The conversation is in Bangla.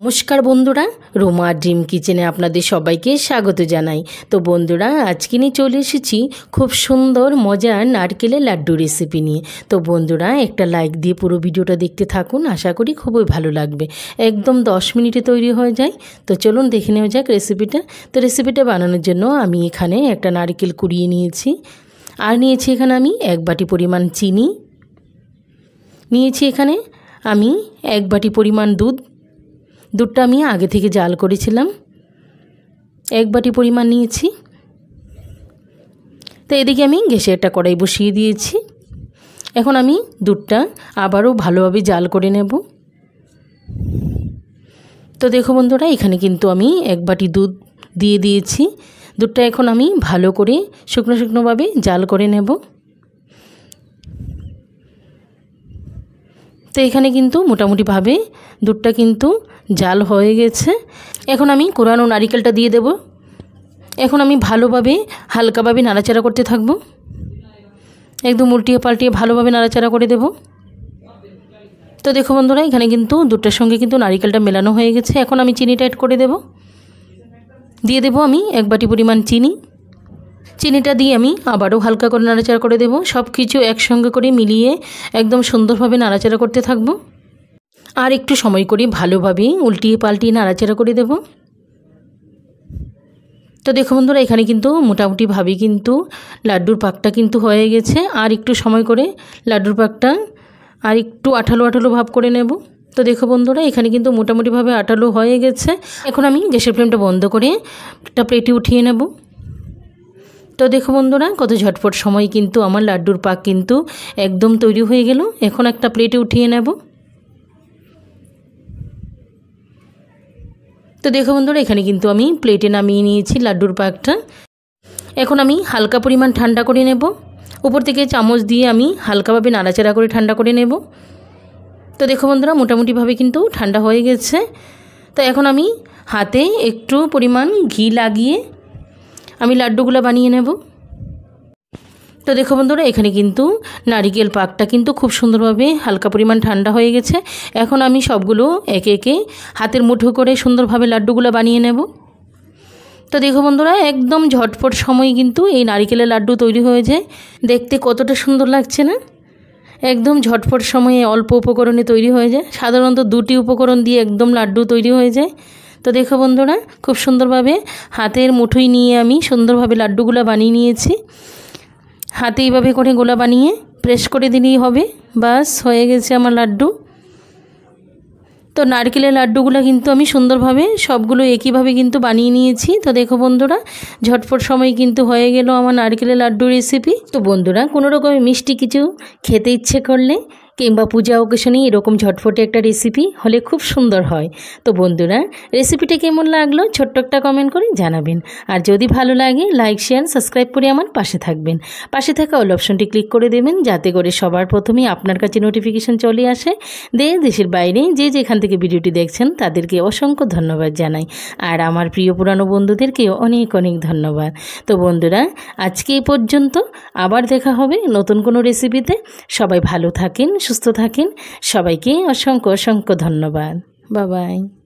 নমস্কার বন্ধুরা, রোমা ড্রিম কিচেনে আপনাদের সবাইকে স্বাগত জানাই। তো বন্ধুরা, আজকে নিয়ে চলে এসেছি খুব সুন্দর মজার নারকেলের লাড্ডু রেসিপি নিয়ে। তো বন্ধুরা, একটা লাইক দিয়ে পুরো ভিডিওটা দেখতে থাকুন, আশা করি খুবই ভালো লাগবে। একদম 10 মিনিটে তৈরি হয়ে যায়। তো চলুন দেখে নেওয়া যাক রেসিপিটা। তো রেসিপিটা বানানোর জন্য আমি এখানে একটা নারকেল কুড়িয়ে নিয়েছি, আর নিয়েছি এখানে আমি 1 বাটি পরিমাণ চিনি নিয়েছি। এখানে আমি 1 বাটি পরিমাণ দুধটা আমি আগে থেকে জাল করেছিলাম, 1 বাটি পরিমাণ নিয়েছি। তো এদিকে আমি গ্যাসে একটা কড়াই বসিয়ে দিয়েছি। এখন আমি দুধটা আবারও ভালোভাবে জাল করে নেব। তো দেখো বন্ধুরা, এখানে কিন্তু আমি 1 বাটি দুধ দিয়ে দিয়েছি। দুধটা এখন আমি ভালো করে শুকনোভাবে জাল করে নেব। তো এখানে কিন্তু মোটামুটিভাবে দুধটা কিন্তু জাল হয়ে গেছে। এখন আমি কোরানো নারকেলটা দিয়ে দেব। এখন আমি ভালোভাবে হালকাভাবে নাড়াচাড়া করতে থাকব, একদম উল্টিয়ে পাল্টিয়ে ভালোভাবে নাড়াচাড়া করে দেব। তো দেখো বন্ধুরা, এখানে কিন্তু দুধটার সঙ্গে কিন্তু নারকেলটা মেলানো হয়ে গেছে। এখন আমি চিনিটা অ্যাড করে দিয়ে দেব আমি 1 বাটি পরিমাণ চিনিটা দিয়ে আমি আবারও হালকা করে নাড়াচাড়া করে দেব। সব কিছু একসঙ্গে করে মিলিয়ে একদম সুন্দরভাবে নাড়াচাড়া করতে থাকব, আর একটু সময় করে ভালোভাবে উল্টিয়ে পাল্টিয়ে নাড়াচাড়া করে দেব। তো দেখো বন্ধুরা, এখানে কিন্তু মোটামুটিভাবে কিন্তু লাড্ডুর পাকটা কিন্তু হয়ে গেছে। আর একটু সময় করে লাড্ডুর পাকটা আর একটু আঠালো ভাব করে নেব। তো দেখো বন্ধুরা, এখানে কিন্তু মোটামুটিভাবে আঠালো হয়ে গেছে। এখন আমি গ্যাসের ফ্লেমটা বন্ধ করে একটা প্লেটে উঠিয়ে নেব। তো দেখো বন্ধুরা, কত ঝটপট সময় কিন্তু আমার লাড্ডুর পাক কিন্তু একদম তৈরি হয়ে গেল। এখন একটা প্লেটে উঠিয়ে নেব। তো দেখো বন্ধুরা, এখানে কিন্তু আমি প্লেটে নামিয়ে নিয়েছি লাড্ডুর পাকটা। এখন আমি হালকা পরিমাণ ঠান্ডা করে নেব। উপর থেকে চামচ দিয়ে আমি হালকাভাবে নাড়াচাড়া করে ঠান্ডা করে নেব। তো দেখো বন্ধুরা, মোটামুটিভাবে কিন্তু ঠান্ডা হয়ে গেছে। তো এখন আমি হাতে একটু পরিমাণ ঘি লাগিয়ে আমি লাড্ডুগুলো বানিয়ে নেব। তো দেখো বন্ধুরা, এখানে কিন্তু নারকেল পাকটা কিন্তু খুব সুন্দরভাবে হালকা পরিমাণ ঠান্ডা হয়ে গেছে। এখন আমি সবগুলো একে একে হাতের মুঠো করে সুন্দরভাবে লাড্ডুগুলো বানিয়ে নেব। তো দেখো বন্ধুরা, একদম ঝটপট সময় কিন্তু এই নারকেলের লাড্ডু তৈরি হয়ে যায়। দেখতে কতটা সুন্দর লাগছে না? একদম ঝটপট সময়ে অল্প উপকরণে তৈরি হয়ে যায়। সাধারণত 2টি উপকরণ দিয়ে একদম লাড্ডু তৈরি হয়ে যায়। তো দেখো বন্ধুরা, খুব সুন্দরভাবে হাতের মুঠোয় নিয়ে আমি সুন্দরভাবে লাড্ডুগুলো বানিয়ে নিয়েছি। হাতে এইভাবে করে গোলা বানিয়ে প্রেস করে দিলেই হবে, বাস হয়ে গেছে আমার লাড্ডু। তো নারকেলের লাড্ডুগুলো কিন্তু আমি সুন্দরভাবে সবগুলো একইভাবে কিন্তু বানিয়ে নিয়েছি। তো দেখো বন্ধুরা, ঝটপট সময় কিন্তু হয়ে গেল আমার নারকেলের লাড্ডু রেসিপি। তো বন্ধুরা, কোনো রকমের মিষ্টি কিছু খেতে ইচ্ছে করলে কিংবা পূজা অকেশনে এরকম ঝটফটে একটা রেসিপি হলে খুব সুন্দর হয়। তো বন্ধুরা, রেসিপিটা কেমন লাগলো ছোট্ট একটা কমেন্ট করে জানাবেন। আর যদি ভালো লাগে লাইক শেয়ার সাবস্ক্রাইব করে আমার পাশে থাকবেন। পাশে থাকা অল অপশনটি ক্লিক করে দেবেন, যাতে করে সবার প্রথমেই আপনার কাছে নোটিফিকেশন চলে আসে। দেশের বাইরে যে যেখান থেকে ভিডিওটি দেখছেন তাদেরকে অসংখ্য ধন্যবাদ জানাই। আর আমার প্রিয় পুরানো বন্ধুদেরকেও অনেক ধন্যবাদ। তো বন্ধুরা, আজকে এই পর্যন্ত, আবার দেখা হবে নতুন কোনো রেসিপিতে। সবাই ভালো থাকেন, সুস্থ থাকেন। সবাইকে অসংখ্য ধন্যবাদ। Bye bye.